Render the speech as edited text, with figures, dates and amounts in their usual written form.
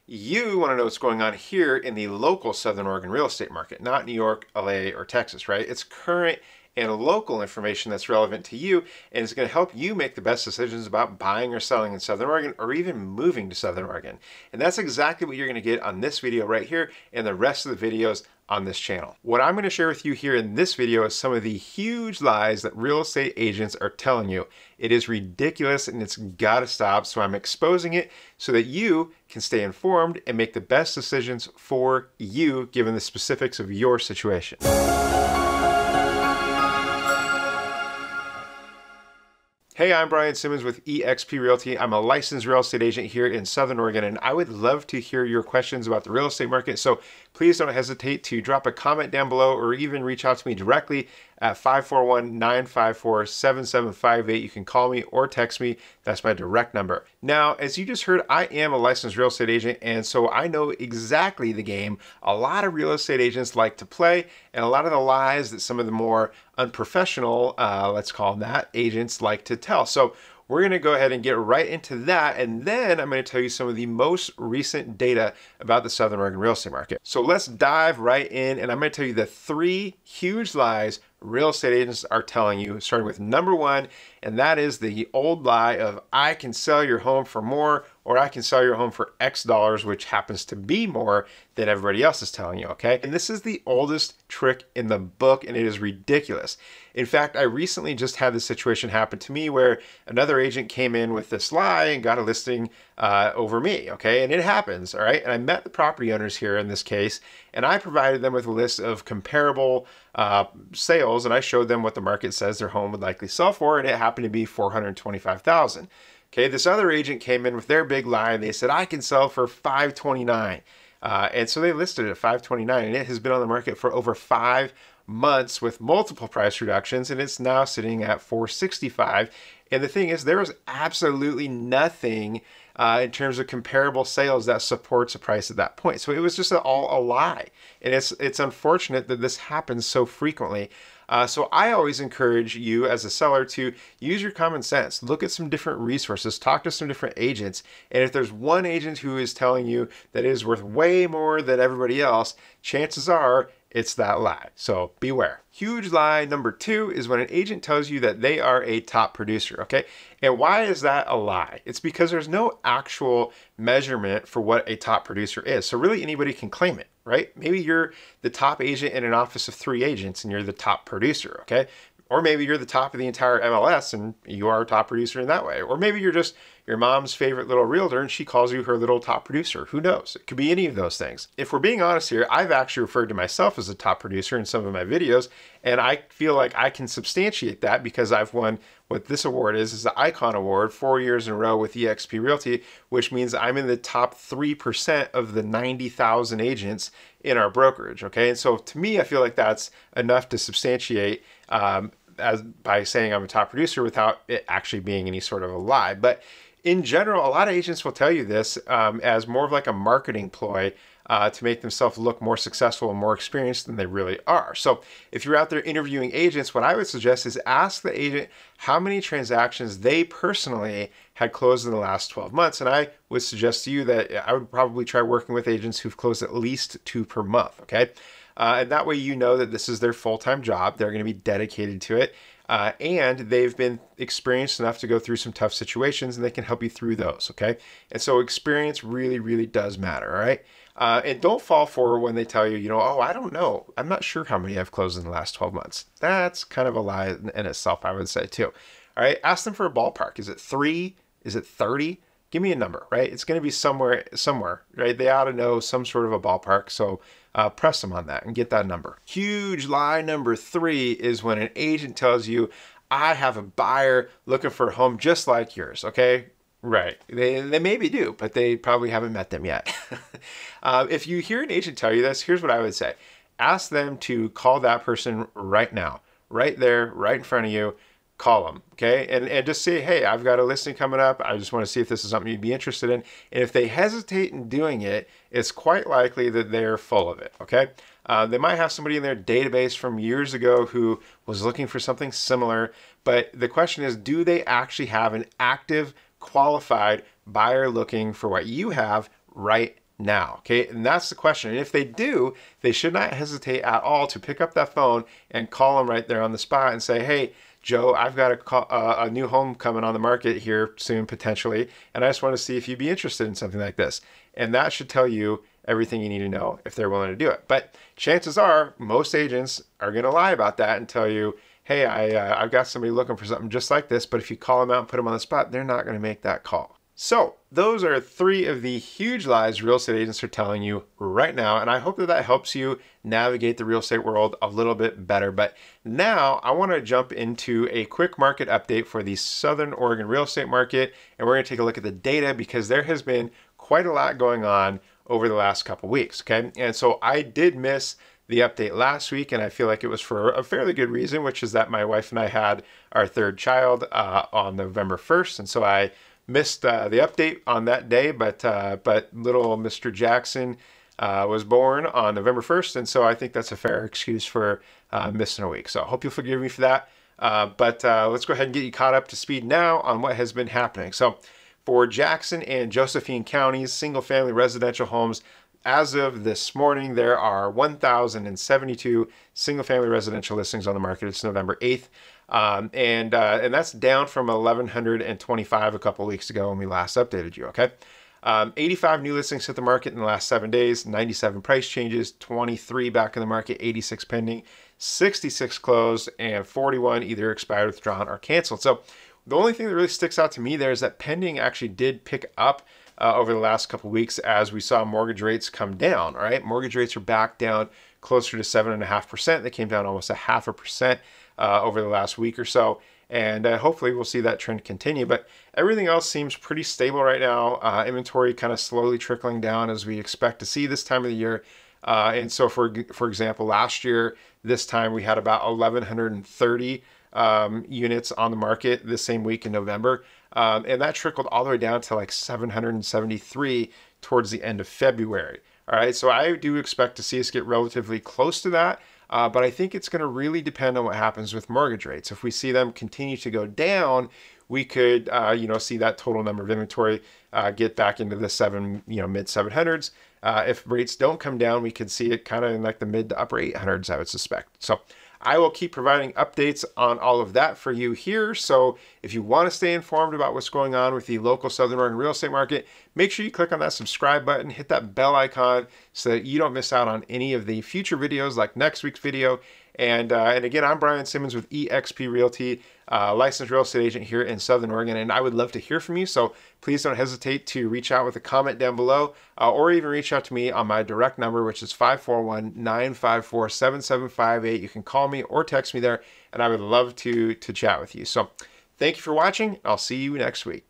You want to know what's going on here in the local Southern Oregon real estate market, not New York, LA, or Texas, right? It's current and local information that's relevant to you, and it's going to help you make the best decisions about buying or selling in Southern Oregon or even moving to Southern Oregon. And that's exactly what you're going to get on this video right here and the rest of the videos on this channel. What I'm going to share with you here in this video is some of the huge lies that real estate agents are telling you. It is ridiculous and it's got to stop, so I'm exposing it so that you can stay informed and make the best decisions for you given the specifics of your situation. Hey, I'm Brian Simmons with eXp Realty. I'm a licensed real estate agent here in Southern Oregon, and I would love to hear your questions about the real estate market. So please don't hesitate to drop a comment down below or even reach out to me directly at 541-954-7758. You can call me or text me. That's my direct number. Now, as you just heard, I am a licensed real estate agent, and so I know exactly the game a lot of real estate agents like to play, and a lot of the lies that some of the more unprofessional, let's call them that, agents like to tell. So we're going to go ahead and get right into that, and then I'm going to tell you some of the most recent data about the Southern Oregon real estate market. So let's dive right in, and I'm going to tell you the 3 huge lies real estate agents are telling you, starting with number 1, and that is the old lie of I can sell your home for more, or I can sell your home for X dollars, which happens to be more than everybody else is telling you, okay? And this is the oldest trick in the book, and it is ridiculous. In fact, I recently just had this situation happen to me where another agent came in with this lie and got a listing over me, okay? And it happens, all right? And I met the property owners here in this case, and I provided them with a list of comparable sales, and I showed them what the market says their home would likely sell for, and it happened to be $425,000. Okay, this other agent came in with their big lie, and they said, I can sell for $529,000. And so they listed it at $529,000, and it has been on the market for over 5 months with multiple price reductions, and it's now sitting at $465,000. And the thing is, there is absolutely nothing in terms of comparable sales that supports a price at that point. So it was just all a lie. And it's unfortunate that this happens so frequently. So I always encourage you as a seller to use your common sense, look at some different resources, talk to some different agents. And if there's one agent who is telling you that it is worth way more than everybody else, chances are it's that lie. So beware. Huge lie number 2 is when an agent tells you that they are a top producer, okay? And why is that a lie? It's because there's no actual measurement for what a top producer is. So really anybody can claim it, right? Maybe you're the top agent in an office of 3 agents and you're the top producer, okay? Or maybe you're the top of the entire MLS and you are a top producer in that way. Or maybe you're just your mom's favorite little realtor and she calls you her little top producer. Who knows? It could be any of those things. If we're being honest here, I've actually referred to myself as a top producer in some of my videos, and I feel like I can substantiate that because I've won what this award is the Icon Award 4 years in a row with eXp Realty, which means I'm in the top 3% of the 90,000 agents in our brokerage, okay? And so to me, I feel like that's enough to substantiate as by saying I'm a top producer without it actually being any sort of a lie. But in general, a lot of agents will tell you this as more of like a marketing ploy to make themselves look more successful and more experienced than they really are. So if you're out there interviewing agents, what I would suggest is ask the agent how many transactions they personally had closed in the last 12 months. And I would suggest to you that I would probably try working with agents who've closed at least 2 per month, okay? And that way you know that this is their full-time job. They're going to be dedicated to it. And they've been experienced enough to go through some tough situations and they can help you through those, okay? And so experience really, really does matter, all right? And don't fall for when they tell you, you know, oh, I don't know. I'm not sure how many I've closed in the last 12 months. That's kind of a lie in itself, I would say too. All right, ask them for a ballpark. Is it 3? Is it 30? Give me a number, right? It's going to be somewhere, right? They ought to know some sort of a ballpark. So press them on that and get that number. Huge lie number 3 is when an agent tells you, I have a buyer looking for a home just like yours, okay? Right, they maybe do, but they probably haven't met them yet. If you hear an agent tell you this, here's what I would say. Ask them to call that person right now, right there, right in front of you. Call them, okay? And just say, hey, I've got a listing coming up. I just want to see if this is something you'd be interested in. And if they hesitate in doing it, it's quite likely that they're full of it, okay? They might have somebody in their database from years ago who was looking for something similar, but the question is, do they actually have an active, qualified buyer looking for what you have right now? Okay, and that's the question. And if they do, they should not hesitate at all to pick up that phone and call them right there on the spot and say, hey, Joe, I've got a new home coming on the market here soon, potentially, and I just want to see if you'd be interested in something like this. And that should tell you everything you need to know if they're willing to do it. But chances are most agents are going to lie about that and tell you, hey, I've got somebody looking for something just like this, but if you call them out and put them on the spot, they're not going to make that call. So those are 3 of the huge lies real estate agents are telling you right now, and I hope that helps you navigate the real estate world a little bit better. But now I want to jump into a quick market update for the Southern Oregon real estate market, and we're going to take a look at the data because there has been quite a lot going on over the last couple weeks, okay? And so I did miss the update last week, and I feel like it was for a fairly good reason, which is that my wife and I had our 3rd child on November 1st, and so I missed the update on that day, but little Mr. Jackson was born on November 1st, and so I think that's a fair excuse for missing a week. So I hope you'll forgive me for that, but let's go ahead and get you caught up to speed now on what has been happening. So for Jackson and Josephine counties, single-family residential homes, as of this morning, there are 1,072 single-family residential listings on the market. It's November 8th, and that's down from 1,125 a couple weeks ago when we last updated you, okay? 85 new listings hit the market in the last 7 days, 97 price changes, 23 back in the market, 86 pending, 66 closed, and 41 either expired, withdrawn, or canceled. So the only thing that really sticks out to me there is that pending actually did pick up over the last couple weeks as we saw mortgage rates come down. All right, mortgage rates are back down closer to 7.5%. They came down almost 0.5% over the last week or so, and hopefully we'll see that trend continue. But everything else seems pretty stable right now. Inventory kind of slowly trickling down as we expect to see this time of the year. And so, for example, last year this time we had about 1,130 units on the market the same week in November. And that trickled all the way down to like 773 towards the end of February. All right, so I do expect to see us get relatively close to that, but I think it's going to really depend on what happens with mortgage rates. If we see them continue to go down, we could, see that total number of inventory get back into the mid 700s. If rates don't come down, we could see it kind of in like the mid to upper 800s, I would suspect. So I will keep providing updates on all of that for you here. So if you want to stay informed about what's going on with the local Southern Oregon real estate market, make sure you click on that subscribe button, hit that bell icon so that you don't miss out on any of the future videos like next week's video. And again, I'm Brian Simmons with eXp Realty, licensed real estate agent here in Southern Oregon, and I would love to hear from you. So please don't hesitate to reach out with a comment down below, or even reach out to me on my direct number, which is 541-954-7758. You can call me or text me there, and I would love to chat with you. So thank you for watching. I'll see you next week.